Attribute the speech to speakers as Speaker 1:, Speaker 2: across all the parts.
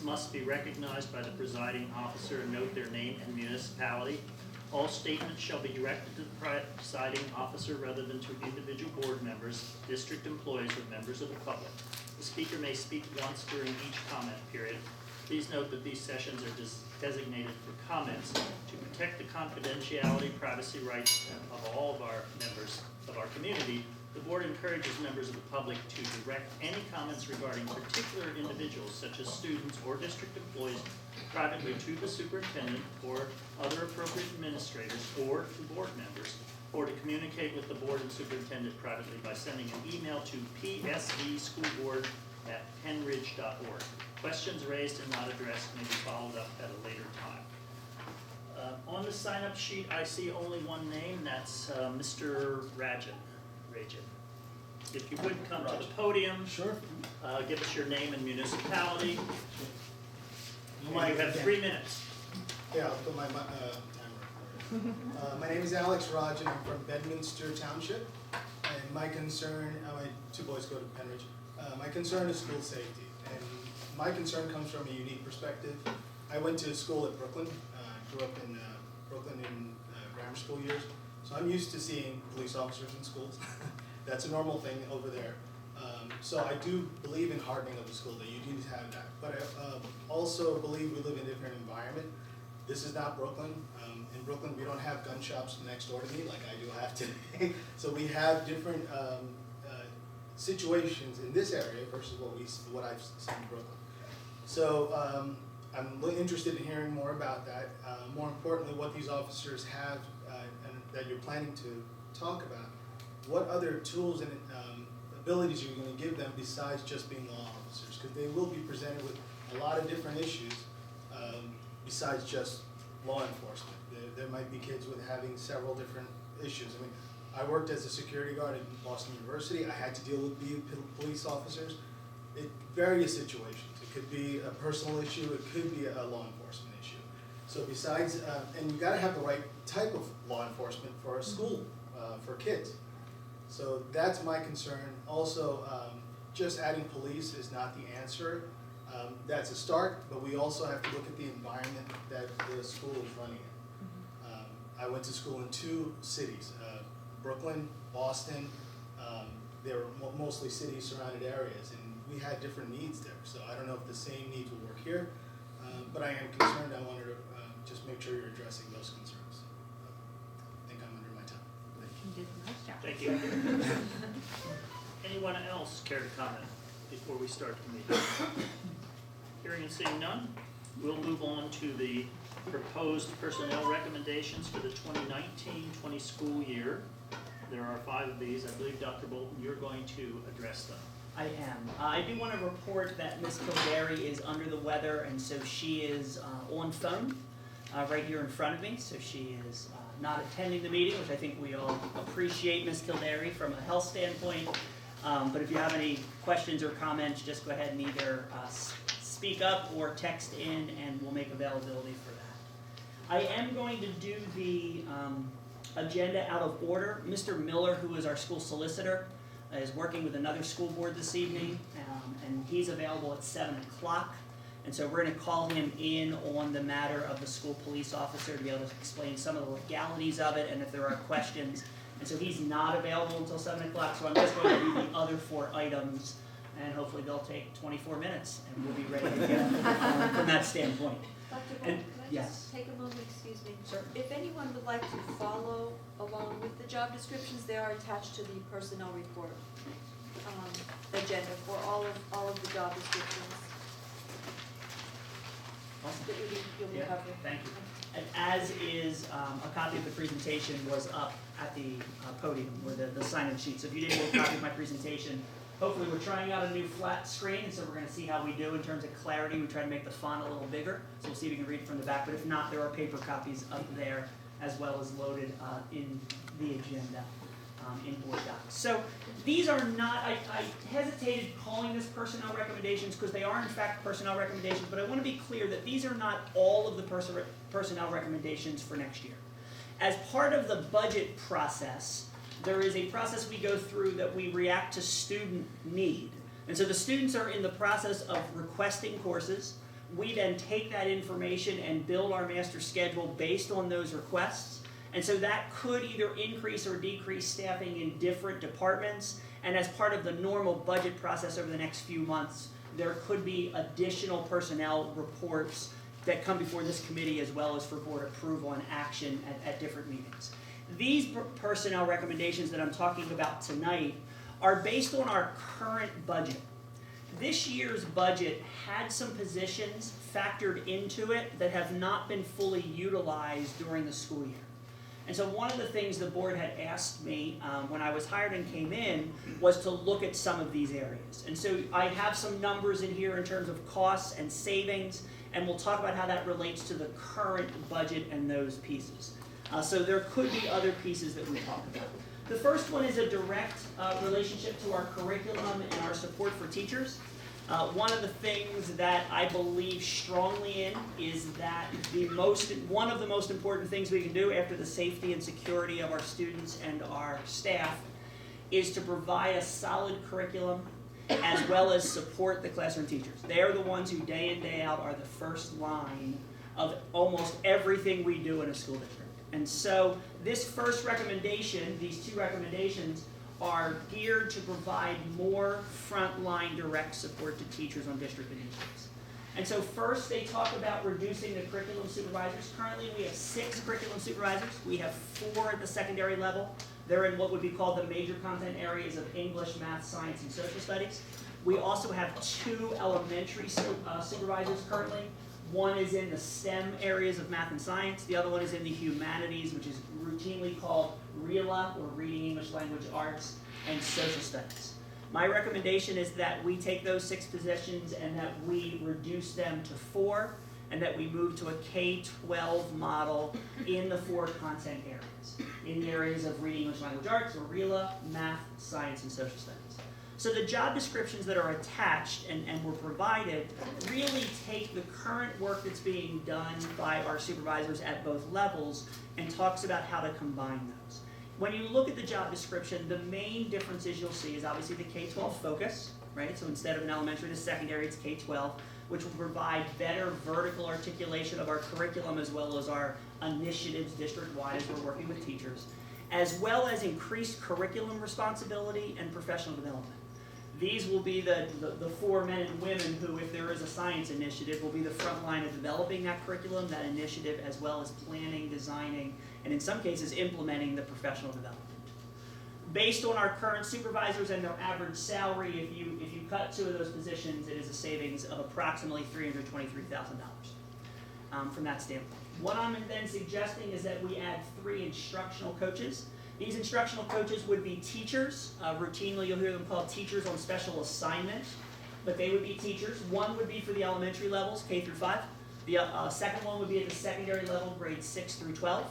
Speaker 1: must be recognized by the presiding officer and note their name and municipality. All statements shall be directed to the presiding officer rather than to individual board members, district employees, or members of the public. The speaker may speak once during each comment period. Please note that these sessions are designated for comments. To protect the confidentiality, privacy rights of all of our members of our community, the board encourages members of the public to direct any comments regarding particular individuals, such as students or district employees, privately to the superintendent or other appropriate administrators or to board members, or to communicate with the board and superintendent privately by sending an email to psdschoolboard@penridge.org. Questions raised and not addressed may be followed up at a later time. On the sign-up sheet, I see only one name, and that's Mr. Rajan. If you would come to the podium,
Speaker 2: Sure.
Speaker 1: Give us your name and municipality. And
Speaker 2: My-
Speaker 1: you have 3 minutes.
Speaker 2: Yeah, I'll put my timer. My name is Alex Rajan. I'm from Bedminster Township, and my concern, my two boys go to Penridge. My concern is school safety, and my concern comes from a unique perspective. I went to school at Brooklyn. Grew up in Brooklyn in grammar school years, so I'm used to seeing police officers in schools. That's a normal thing over there. So I do believe in hardening of the school, that you do have that. But I also believe we live in a different environment. This is not Brooklyn. In Brooklyn, we don't have gun shops next door to me like I do have today. So we have different situations in this area versus what I've seen in Brooklyn. So I'm really interested in hearing more about that. More importantly, what these officers have and that you're planning to talk about. What other tools and abilities you're going to give them besides just being law officers? Because they will be presented with a lot of different issues besides just law enforcement. There might be kids with having several different issues. I mean, I worked as a security guard at Boston University. I had to deal with police officers in various situations. It could be a personal issue. It could be a law enforcement issue. So besides, and you got to have the right type of law enforcement for a school, for kids. So that's my concern. Also, just adding police is not the answer. That's a start, but we also have to look at the environment that the school is running in. I went to school in 2 cities, Brooklyn, Boston. They were mostly city-surrounded areas, and we had different needs there. So I don't know if the same needs will work here, but I am concerned. I wanted to just make sure you're addressing those concerns. I think I'm under my time.
Speaker 3: You did a nice job.
Speaker 1: Thank you. Anyone else care to comment before we start the meeting? Hearing and seeing none, we'll move on to the proposed personnel recommendations for the 2019-20 school year. There are 5 of these. I believe, Dr. Bolton, you're going to address them.
Speaker 4: I am. I do want to report that Ms. Kildare is under the weather, and so she is on phone right here in front of me. So she is not attending the meeting, which I think we all appreciate Ms. Kildare from a health standpoint. But if you have any questions or comments, just go ahead and either speak up or text in, and we'll make availability for that. I am going to do the agenda out of order. Mr. Miller, who is our school solicitor, is working with another school board this evening, and he's available at 7 o'clock. And so we're going to call him in on the matter of the school police officer to be able to explain some of the legalities of it and if there are questions. And so he's not available until 7 o'clock, so I'm just going to do the other 4 items, and hopefully they'll take 24 minutes, and we'll be ready to go from that standpoint.
Speaker 3: Dr. Bolton,
Speaker 4: And-
Speaker 3: can I
Speaker 4: yes.
Speaker 3: just take a moment, excuse me?
Speaker 4: Sure.
Speaker 3: If anyone would like to follow along with the job descriptions, they are attached to the personnel report agenda for all of the job descriptions
Speaker 4: Awesome.
Speaker 3: that you'll be
Speaker 4: Yeah,
Speaker 3: covering.
Speaker 4: thank you. And as is, a copy of the presentation was up at the podium, or the sign-in sheet. So if you didn't get a copy of my presentation, hopefully we're trying out a new flat screen, and so we're going to see how we do in terms of clarity. We try to make the font a little bigger, so we'll see if we can read it from the back. But if not, there are paper copies up there, as well as loaded in the agenda in board docs. So these are not, I hesitated calling this personnel recommendations because they are in fact personnel recommendations, but I want to be clear that these are not all of the personnel recommendations for next year. As part of the budget process, there is a process we go through that we react to student need. And so the students are in the process of requesting courses. We then take that information and build our master schedule based on those requests. And so that could either increase or decrease staffing in different departments. And as part of the normal budget process over the next few months, there could be additional personnel reports that come before this committee as well as for board approval and action at different meetings. These personnel recommendations that I'm talking about tonight are based on our current budget. This year's budget had some positions factored into it that have not been fully utilized during the school year. And so one of the things the board had asked me when I was hired and came in was to look at some of these areas. And so I have some numbers in here in terms of costs and savings, and we'll talk about how that relates to the current budget and those pieces. So there could be other pieces that we talk about. The first one is a direct relationship to our curriculum and our support for teachers. One of the things that I believe strongly in is that one of the most important things we can do after the safety and security of our students and our staff is to provide a solid curriculum as well as support the classroom teachers. They are the ones who day in, day out are the first line of almost everything we do in a school district. And so this first recommendation, these two recommendations, are geared to provide more frontline direct support to teachers on district initiatives. And so first they talk about reducing the curriculum supervisors. Currently we have 6 curriculum supervisors. We have 4 at the secondary level. They're in what would be called the major content areas of English, math, science, and social studies. We also have 2 elementary supervisors currently. One is in the STEM areas of math and science. The other one is in the humanities, which is routinely called RELA, or Reading, English Language Arts, and Social Studies. My recommendation is that we take those 6 positions and that we reduce them to 4, and that we move to a K-12 model in the 4 content areas, in the areas of Reading, English Language Arts, or RELA, math, science, and social studies. So the job descriptions that are attached and were provided really take the current work that's being done by our supervisors at both levels and talks about how to combine those. When you look at the job description, the main differences you'll see is obviously the K-12 focus, right? So instead of an elementary to secondary, it's K-12, which will provide better vertical articulation of our curriculum as well as our initiatives district-wide as we're working with teachers, as well as increased curriculum responsibility and professional development. These will be the 4 men and women who, if there is a science initiative, will be the front line of developing that curriculum, that initiative, as well as planning, designing, and in some cases implementing the professional development. Based on our current supervisors and their average salary, if you cut 2 of those positions, it is a savings of approximately $323,000 from that standpoint. What I'm then suggesting is that we add 3 instructional coaches. These instructional coaches would be teachers. Routinely you'll hear them called teachers on special assignment, but they would be teachers. One would be for the elementary levels, K through 5. The second one would be at the secondary level, grades 6 through 12.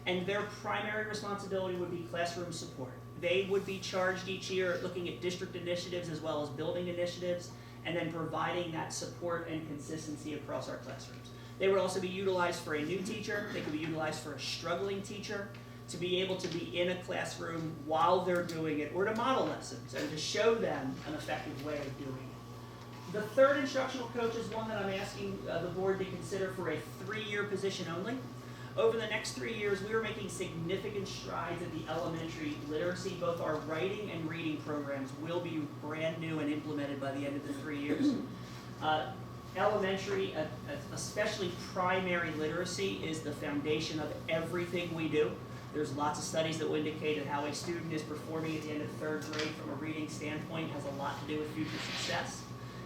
Speaker 4: And their primary responsibility would be classroom support. They would be charged each year looking at district initiatives as well as building initiatives, and then providing that support and consistency across our classrooms. They would also be utilized for a new teacher. They could be utilized for a struggling teacher, to be able to be in a classroom while they're doing it, or to model lessons and to show them an effective way of doing it. The third instructional coach is one that I'm asking the board to consider for a 3-year position only. Over the next 3 years, we are making significant strides in the elementary literacy. Both our writing and reading programs will be brand new and implemented by the end of the 3 years. Elementary, especially primary literacy, is the foundation of everything we do. There's lots of studies that will indicate that how a student is performing at the end of 3rd grade from a reading standpoint has a lot to do with future success.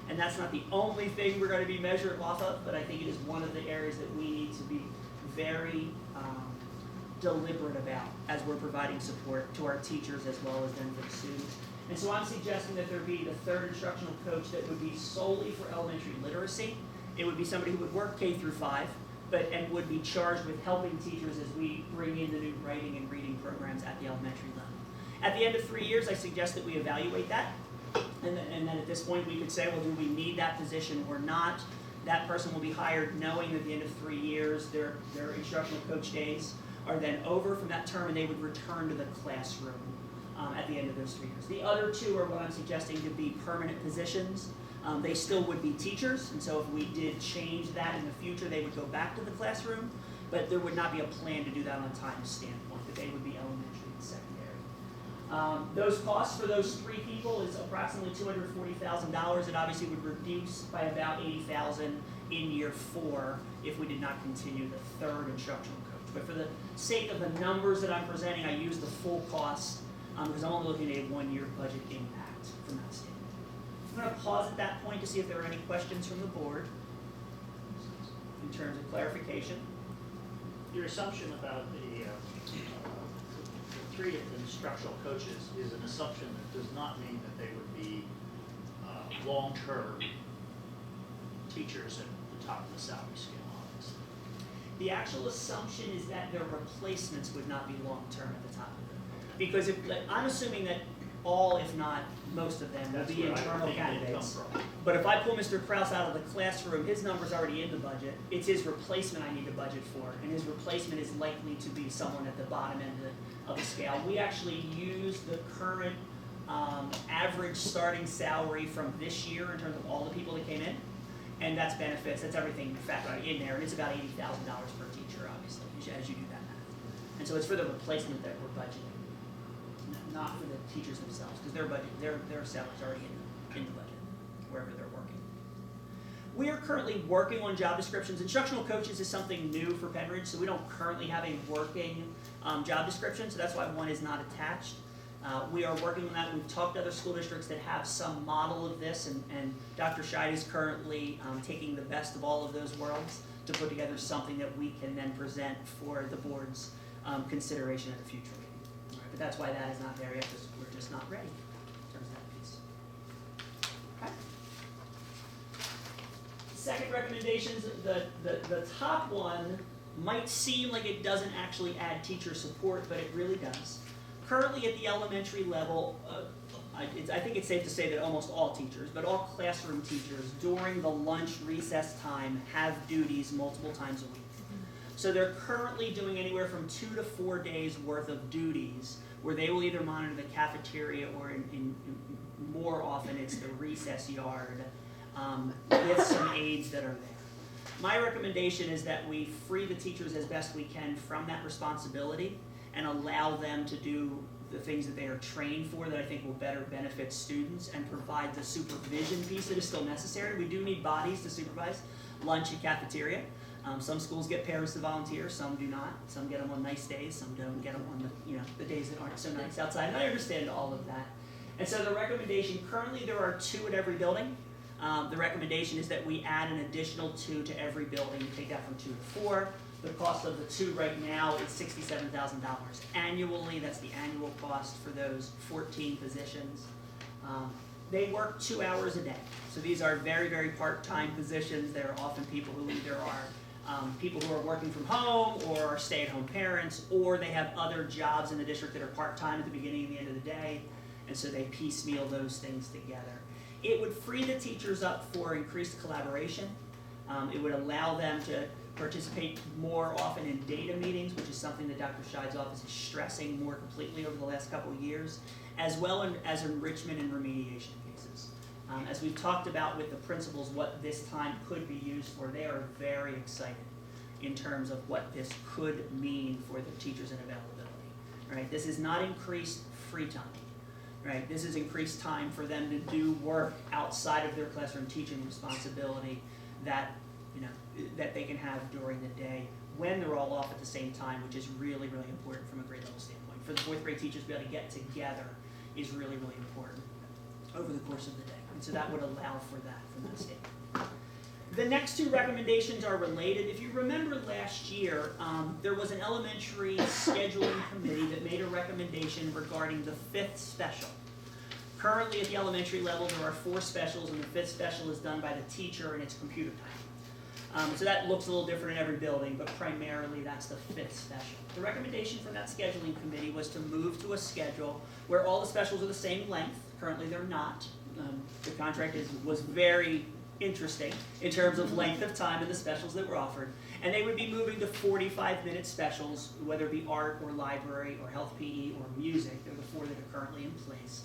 Speaker 4: And that's not the only thing we're going to be measured off of, but I think it is one of the areas that we need to be very deliberate about as we're providing support to our teachers as well as then for the students. And so I'm suggesting that there be the 3rd instructional coach that would be solely for elementary literacy. It would be somebody who would work K through 5. And would be charged with helping teachers as we bring in the new writing and reading programs at the elementary level. At the end of 3 years, I suggest that we evaluate that, and then at this point we could say, well, do we need that position or not? That person will be hired knowing that at the end of 3 years, their instructional coach days are then over from that term, and they would return to the classroom at the end of those 3 years. The other 2 are what I'm suggesting to be permanent positions. They still would be teachers, and so if we did change that in the future, they would go back to the classroom, but there would not be a plan to do that on a time standpoint, but they would be elementary and secondary. Those costs for those 3 people is approximately $240,000. It obviously would reduce by about $80,000 in year 4 if we did not continue the 3rd instructional coach. But for the sake of the numbers that I'm presenting, I use the full cost because I'm only looking at a 1-year budget impact from that standpoint. I'm going to pause at that point to see if there are any questions from the board in terms of clarification.
Speaker 1: Your assumption about the 3 instructional coaches is an assumption that does not mean that they would be long-term teachers at the top of the salary scale, obviously.
Speaker 4: The actual assumption is that their replacements would not be long-term at the top of it. Because I'm assuming that all, if not most of them, will
Speaker 1: That's
Speaker 4: be
Speaker 1: where I
Speaker 4: internal
Speaker 1: think they'd come
Speaker 4: candidates.
Speaker 1: from.
Speaker 4: But if I pull Mr. Kraus out of the classroom, his number's already in the budget. It's his replacement I need to budget for, and his replacement is likely to be someone at the bottom end of the scale. We actually use the current average starting salary from this year in terms of all the people that came in, and that's benefits, that's everything factored in there, and it's about $80,000 per teacher, obviously, as you do that math. And so it's for the replacement that we're budgeting, not for the teachers themselves, because their budget, their salary's already in the budget, wherever they're working. We are currently working on job descriptions. Instructional coaches is something new for Penridge, so we don't currently have a working job description, so that's why one is not attached. We are working on that. We've talked to other school districts that have some model of this, and Dr. Scheid is currently taking the best of all of those worlds to put together something that we can then present for the board's consideration at a future meeting. All right, but that's why that is not there yet, because we're just not ready in terms of that piece. Okay. Second recommendations, the top one might seem like it doesn't actually add teacher support, but it really does. Currently at the elementary level, I think it's safe to say that almost all teachers, but all classroom teachers during the lunch recess time have duties multiple times a week. So they're currently doing anywhere from 2 to 4 days worth of duties where they will either monitor the cafeteria or in more often it's the recess yard with some aides that are there. My recommendation is that we free the teachers as best we can from that responsibility and allow them to do the things that they are trained for that I think will better benefit students and provide the supervision piece that is still necessary. We do need bodies to supervise lunch and cafeteria. Some schools get parents to volunteer, some do not. Some get them on nice days, some don't get them on the days that aren't so nice outside. And I understand all of that. And so the recommendation, currently there are 2 at every building. The recommendation is that we add an additional 2 to every building, take that from 2 to 4. The cost of the 2 right now is $67,000 annually. That's the annual cost for those 14 positions. They work 2 hours a day. So these are very, very part-time positions. They're often people who either are people who are working from home or are stay-at-home parents, or they have other jobs in the district that are part-time at the beginning and the end of the day, and so they piecemeal those things together. It would free the teachers up for increased collaboration. It would allow them to participate more often in data meetings, which is something that Dr. Scheid's office is stressing more completely over the last couple of years, as well as enrichment and remediation cases. As we've talked about with the principals what this time could be used for, they are very excited in terms of what this could mean for the teachers and availability. Right? This is not increased free time. Right? This is increased time for them to do work outside of their classroom teaching responsibility that that they can have during the day when they're all off at the same time, which is really, really important from a grade level standpoint. For the 4th grade teachers to be able to get together is really, really important over the course of the day. And so that would allow for that from that standpoint. The next 2 recommendations are related. If you remember last year, there was an elementary scheduling committee that made a recommendation regarding the 5th special. Currently at the elementary level, there are 4 specials, and the 5th special is done by the teacher, and it's computer time. So that looks a little different in every building, but primarily that's the 5th special. The recommendation from that scheduling committee was to move to a schedule where all the specials are the same length. Currently they're not. The contract was very interesting in terms of length of time and the specials that were offered. And they would be moving to 45-minute specials, whether it be art or library or health PE or music. They're the 4 that are currently in place,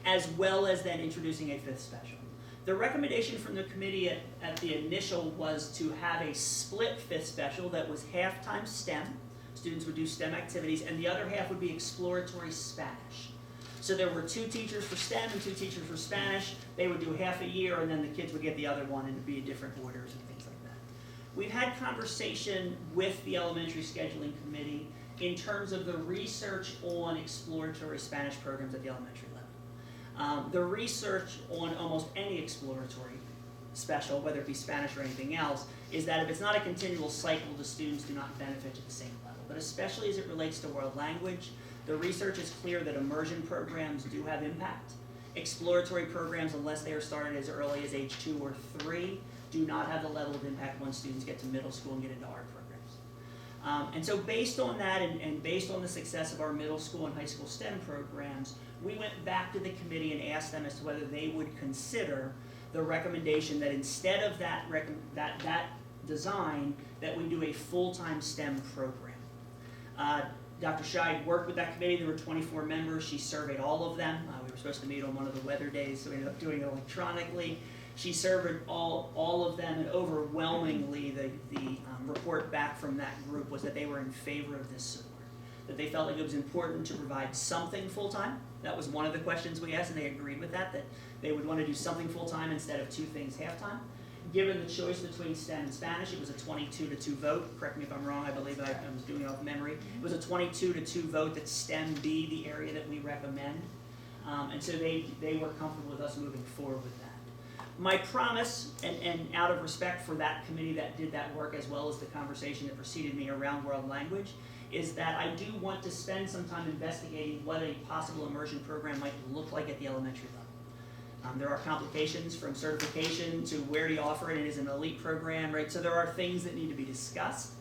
Speaker 4: as well as then introducing a 5th special. The recommendation from the committee at the initial was to have a split fifth special that was half-time STEM. Students would do STEM activities, and the other half would be exploratory Spanish. So there were 2 teachers for STEM and 2 teachers for Spanish. They would do half a year, and then the kids would get the other one, and it'd be in different orders and things like that. We've had conversation with the elementary scheduling committee in terms of the research on exploratory Spanish programs at the elementary level. The research on almost any exploratory special, whether it be Spanish or anything else, is that if it's not a continual cycle, the students do not benefit to the same level. But especially as it relates to world language, the research is clear that immersion programs do have impact. Exploratory programs, unless they are started as early as age 2 or 3, do not have the level of impact once students get to middle school and get into art programs. And so based on that and based on the success of our middle school and high school STEM programs, we went back to the committee and asked them as to whether they would consider the recommendation that instead of that design, that we do a full-time STEM program. Dr. Scheid worked with that committee. There were 24 members. She surveyed all of them. We were supposed to meet on one of the weather days, so we ended up doing it electronically. She surveyed all of them, and overwhelmingly the report back from that group was that they were in favor of this support, that they felt like it was important to provide something full-time. That was one of the questions we asked, and they agreed with that they would want to do something full-time instead of 2 things half-time. Given the choice between STEM and Spanish, it was a 22-2 vote. Correct me if I'm wrong, I believe I was doing it off memory. It was a 22-2 vote that STEM be the area that we recommend. And so they were comfortable with us moving forward with that. My promise, and out of respect for that committee that did that work as well as the conversation that preceded me around world language, is that I do want to spend some time investigating what a possible immersion program might look like at the elementary level. There are complications from certification to where do you offer it. It is an elite program, right? So there are things that need to be discussed,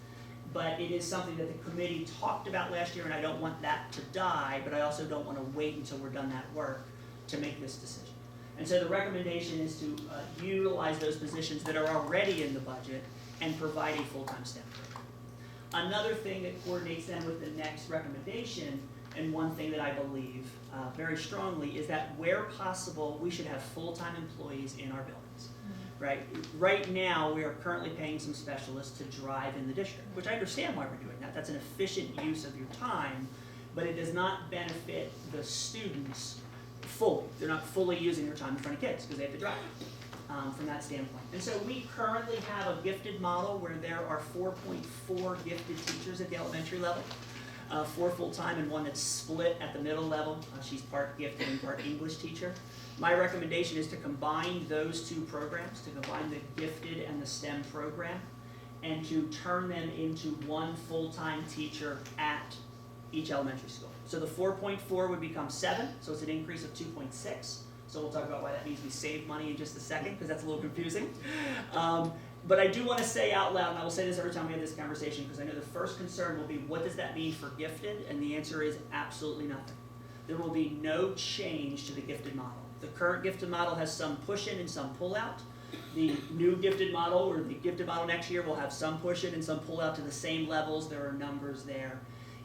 Speaker 4: but it is something that the committee talked about last year, and I don't want that to die, but I also don't want to wait until we're done that work to make this decision. And so the recommendation is to utilize those positions that are already in the budget and provide a full-time STEM program. Another thing that coordinates then with the next recommendation, and one thing that I believe very strongly, is that where possible, we should have full-time employees in our buildings. Right? Right now, we are currently paying some specialists to drive in the district, which I understand why we're doing that. That's an efficient use of your time, but it does not benefit the students fully. They're not fully using their time in front of kids because they have to drive from that standpoint. And so we currently have a gifted model where there are 4.4 gifted teachers at the elementary level. 4 full-time and 1 that's split at the middle level. She's part gifted and part English teacher. My recommendation is to combine those 2 programs, to combine the gifted and the STEM program, and to turn them into 1 full-time teacher at each elementary school. So the 4.4 would become 7, so it's an increase of 2.6. So we'll talk about why that means we save money in just a second, because that's a little confusing. But I do want to say out loud, and I will say this every time we have this conversation, because I know the first concern will be, what does that mean for gifted? And the answer is absolutely nothing. There will be no change to the gifted model. The current gifted model has some push-in and some pull-out. The new gifted model, or the gifted model next year, will have some push-in and some pull-out to the same levels. There are numbers there.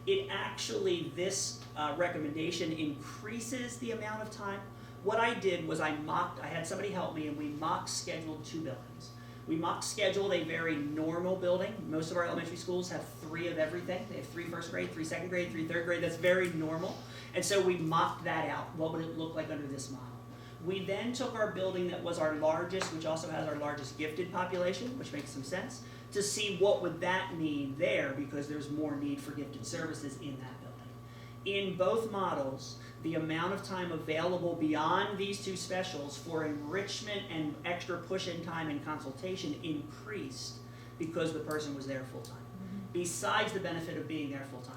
Speaker 4: It actually, this recommendation increases the amount of time. What I did was I had somebody help me, and we mock scheduled 2 buildings. We mock scheduled a very normal building. Most of our elementary schools have 3 of everything. They have 3 first grade, 3 second grade, 3 third grade. That's very normal. And so we mocked that out. What would it look like under this model? We then took our building that was our largest, which also has our largest gifted population, which makes some sense, to see what would that mean there, because there's more need for gifted services in that building. In both models, the amount of time available beyond these 2 specials for enrichment and extra push-in time and consultation increased because the person was there full-time, besides the benefit of being there full-time.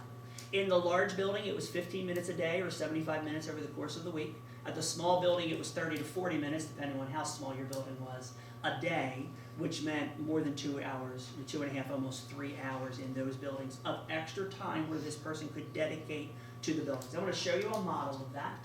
Speaker 4: In the large building, it was 15 minutes a day or 75 minutes over the course of the week. At the small building, it was 30 to 40 minutes, depending on how small your building was, a day, which meant more than 2 hours, 2.5, almost 3 hours in those buildings of extra time where this person could dedicate to the buildings. I want to show you a model of that.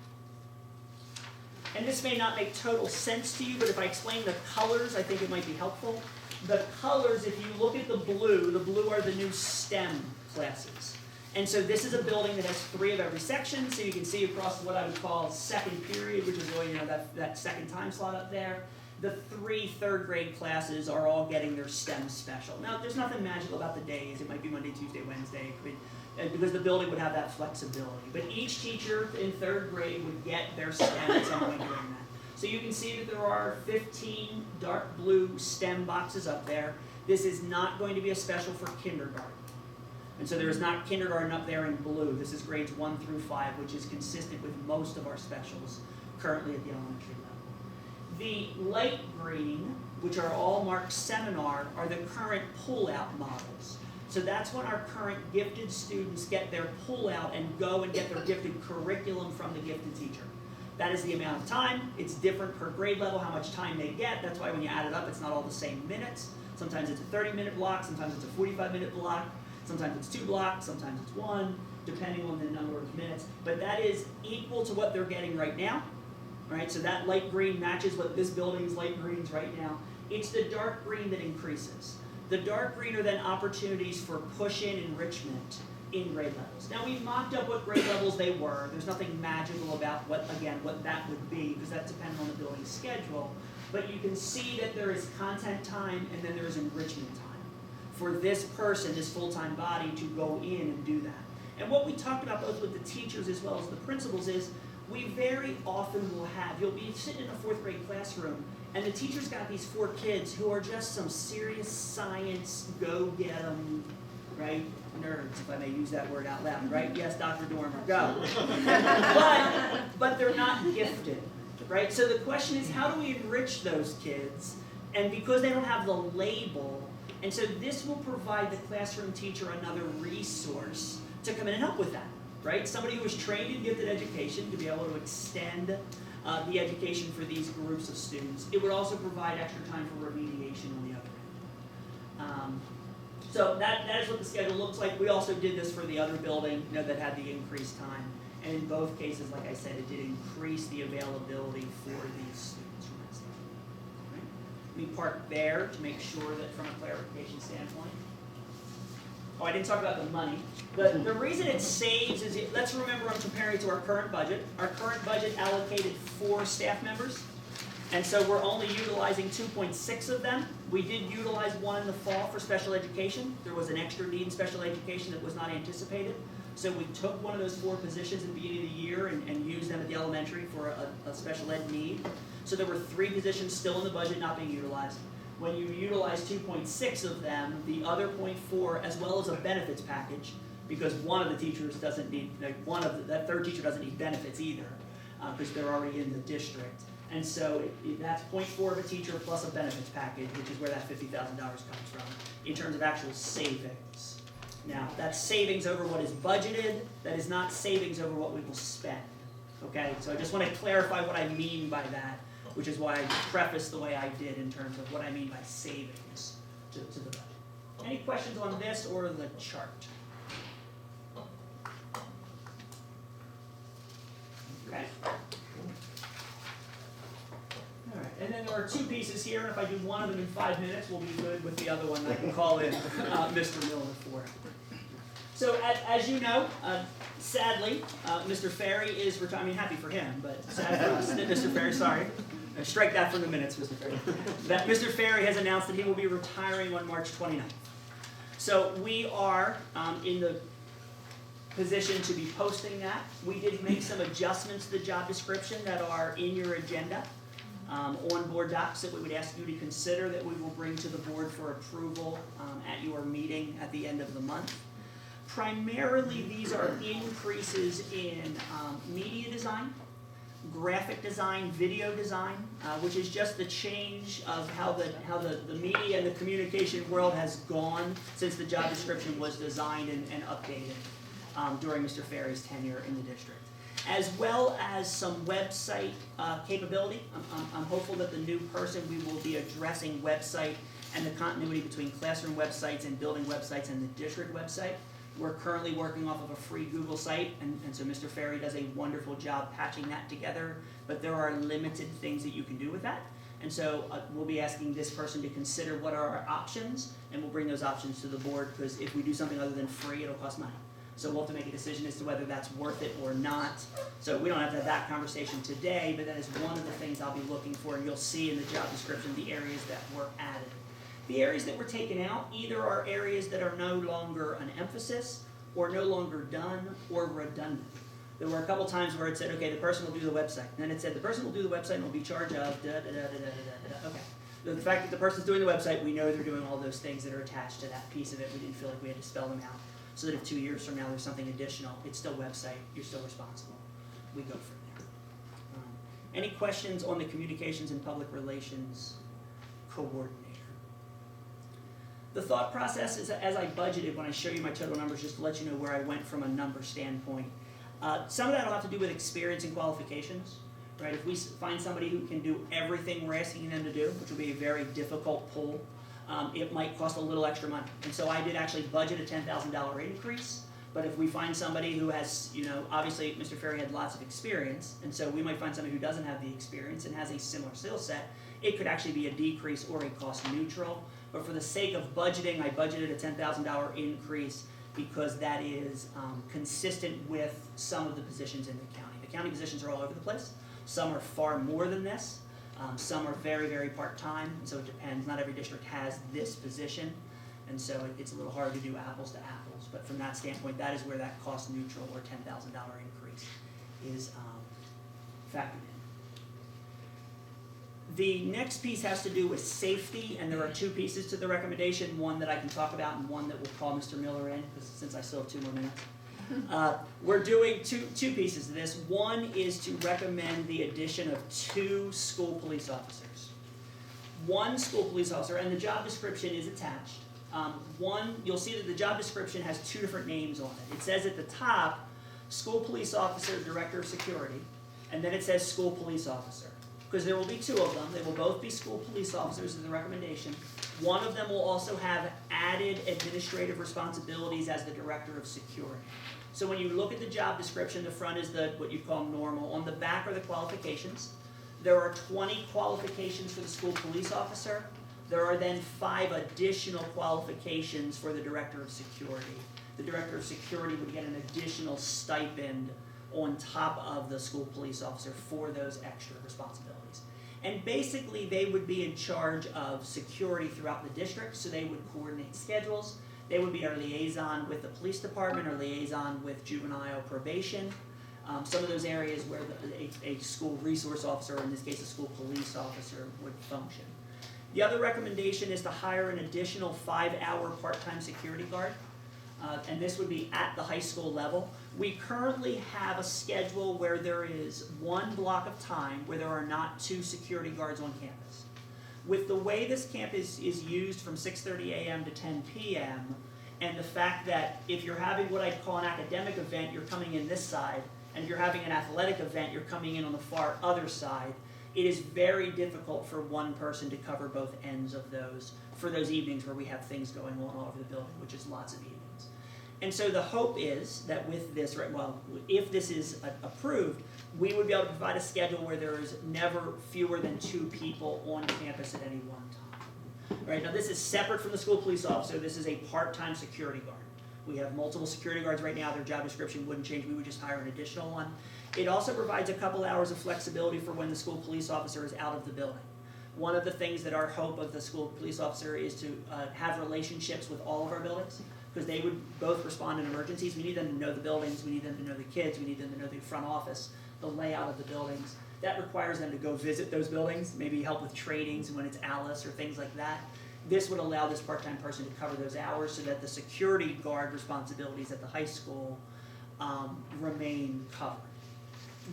Speaker 4: And this may not make total sense to you, but if I explain the colors, I think it might be helpful. The colors, if you look at the blue are the new STEM classes. And so this is a building that has 3 of every section, so you can see across what I would call second period, which is really, that second time slot up there. The 3 third-grade classes are all getting their STEM special. Now, there's nothing magical about the days. It might be Monday, Tuesday, Wednesday, because the building would have that flexibility. But each teacher in 3rd grade would get their STEM at some point during that. So you can see that there are 15 dark blue STEM boxes up there. This is not going to be a special for kindergarten. And so there is not kindergarten up there in blue. This is grades 1 through 5, which is consistent with most of our specials currently at the elementary level. The light green, which are all marked seminar, are the current pull-out models. So that's when our current gifted students get their pull-out and go and get their gifted curriculum from the gifted teacher. That is the amount of time. It's different per grade level, how much time they get. That's why when you add it up, it's not all the same minutes. Sometimes it's a 30-minute block, sometimes it's a 45-minute block, sometimes it's 2 blocks, sometimes it's 1, depending on the number of minutes. But that is equal to what they're getting right now. Right, so that light green matches what this building's light green's right now. It's the dark green that increases. The dark green are then opportunities for push-in enrichment in grade levels. Now we mocked up what grade levels they were. There's nothing magical about what that would be, because that depends on the building's schedule. But you can see that there is content time and then there is enrichment time for this person, this full-time body, to go in and do that. And what we talked about both with the teachers as well as the principals is we very often will have, you'll be sitting in a 4th grade classroom and the teacher's got these 4 kids who are just some serious science, go get 'em, right? Nerds, if I may use that word out loud, right? Yes, Dr. Dormer, go. but they're not gifted, right? So the question is, how do we enrich those kids? And because they don't have the label, and so this will provide the classroom teacher another resource to come in and help with that. Right? Somebody who is trained in gifted education to be able to extend the education for these groups of students. It would also provide extra time for remediation on the other end. So that is what the schedule looks like. We also did this for the other building, that had the increased time. And in both cases, like I said, it did increase the availability for these students from that standpoint. Right? We parked there to make sure that from a clarification standpoint. Oh, I didn't talk about the money. The reason it saves is, let's remember I'm comparing it to our current budget. Our current budget allocated 4 staff members, and so we're only utilizing 2.6 of them. We did utilize 1 in the fall for special education. There was an extra need in special education that was not anticipated. So we took one of those 4 positions at the beginning of the year and used them at the elementary for a special ed need. So there were 3 positions still in the budget not being utilized. When you utilize 2.6 of them, the other 0.4, as well as a benefits package, because one of the teachers doesn't need, that 3rd teacher doesn't need benefits either, because they're already in the district. And so that's 0.4 of a teacher plus a benefits package, which is where that $50,000 comes from, in terms of actual savings. Now, that's savings over what is budgeted, that is not savings over what we will spend. Okay, so I just want to clarify what I mean by that, which is why I prefaced the way I did in terms of what I mean by savings to the budget. Any questions on this or the chart? Okay. All right, and then there are 2 pieces here, and if I do one of them in 5 minutes, we'll be good with the other one. I can call in Mr. Miller for it. So as you know, sadly, Mr. Ferry is retiring. I mean, happy for him, but sad for us that Mr. Ferry, sorry. Strike that from the minutes, Mr. Ferry. That Mr. Ferry has announced that he will be retiring on March 29th. So we are in the position to be posting that. We did make some adjustments to the job description that are in your agenda, on board docs that we would ask you to consider that we will bring to the board for approval at your meeting at the end of the month. Primarily, these are increases in media design, graphic design, video design, which is just the change of how the media and the communication world has gone since the job description was designed and updated during Mr. Ferry's tenure in the district. As well as some website capability. I'm hopeful that the new person, we will be addressing website and the continuity between classroom websites and building websites and the district website. We're currently working off of a free Google site, and so Mr. Ferry does a wonderful job patching that together, but there are limited things that you can do with that. And so we'll be asking this person to consider what are our options, and we'll bring those options to the board, because if we do something other than free, it'll cost money. So we'll have to make a decision as to whether that's worth it or not. So we don't have to have that conversation today, but that is one of the things I'll be looking for, and you'll see in the job description the areas that were added. The areas that were taken out either are areas that are no longer an emphasis, or no longer done, or redundant. There were a couple times where it said, okay, the person will do the website. And then it said, the person will do the website and will be charged of da-da-da-da-da-da-da. Okay. So the fact that the person's doing the website, we know they're doing all those things that are attached to that piece of it. We didn't feel like we had to spell them out. So that if 2 years from now there's something additional, it's still website, you're still responsible. We go from there. Any questions on the communications and public relations coordinator? The thought process is, as I budgeted, when I show you my total numbers, just to let you know where I went from a number standpoint. Some of that will have to do with experience and qualifications, right? If we find somebody who can do everything we're asking them to do, which will be a very difficult pull, it might cost a little extra money. And so I did actually budget a $10,000 increase, but if we find somebody who has, obviously Mr. Ferry had lots of experience, and so we might find somebody who doesn't have the experience and has a similar skill set, it could actually be a decrease or a cost neutral. But for the sake of budgeting, I budgeted a $10,000 increase because that is consistent with some of the positions in the county. The county positions are all over the place. Some are far more than this. Some are very, very part-time, and so it depends. Not every district has this position, and so it's a little hard to do apples to apples. But from that standpoint, that is where that cost neutral or $10,000 increase is factored in. The next piece has to do with safety, and there are two pieces to the recommendation, one that I can talk about and one that will call Mr. Miller in, since I still have 2 more minutes. We're doing two pieces to this. One is to recommend the addition of 2 school police officers. 1 school police officer, and the job description is attached. You'll see that the job description has 2 different names on it. It says at the top, school police officer, director of security, and then it says school police officer. Because there will be 2 of them. They will both be school police officers is the recommendation. One of them will also have added administrative responsibilities as the director of security. So when you look at the job description, the front is what you call normal. On the back are the qualifications. There are 20 qualifications for the school police officer. There are then 5 additional qualifications for the director of security. The director of security would get an additional stipend on top of the school police officer for those extra responsibilities. And basically they would be in charge of security throughout the district, so they would coordinate schedules. They would be our liaison with the police department or liaison with juvenile probation. Some of those areas where a school resource officer, or in this case a school police officer, would function. The other recommendation is to hire an additional 5-hour part-time security guard. And this would be at the high school level. We currently have a schedule where there is 1 block of time where there are not 2 security guards on campus. With the way this camp is used from 6:30 a.m. to 10 p.m., and the fact that if you're having what I'd call an academic event, you're coming in this side, and if you're having an athletic event, you're coming in on the far other side, it is very difficult for one person to cover both ends of those for those evenings where we have things going on all over the building, which is lots of evenings. And so the hope is that with this, if this is approved, we would be able to provide a schedule where there is never fewer than 2 people on campus at any one time. Right, now this is separate from the school police officer. This is a part-time security guard. We have multiple security guards right now. Their job description wouldn't change. We would just hire an additional one. It also provides a couple hours of flexibility for when the school police officer is out of the building. One of the things that our hope of the school police officer is to have relationships with all of our buildings, because they would both respond in emergencies. We need them to know the buildings, we need them to know the kids, we need them to know the front office, the layout of the buildings. That requires them to go visit those buildings, maybe help with trainings when it's Alice or things like that. This would allow this part-time person to cover those hours so that the security guard responsibilities at the high school remain covered.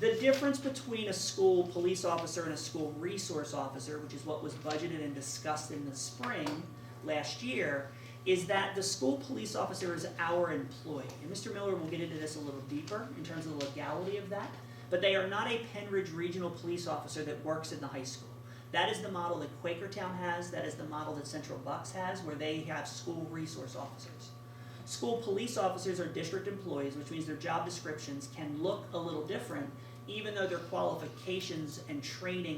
Speaker 4: The difference between a school police officer and a school resource officer, which is what was budgeted and discussed in the spring last year, is that the school police officer is our employee. And Mr. Miller will get into this a little deeper in terms of the legality of that, but they are not a Penridge Regional Police officer that works in the high school. That is the model that Quakertown has, that is the model that Central Bucks has, where they have school resource officers. School police officers are district employees, which means their job descriptions can look a little different, even though their qualifications and training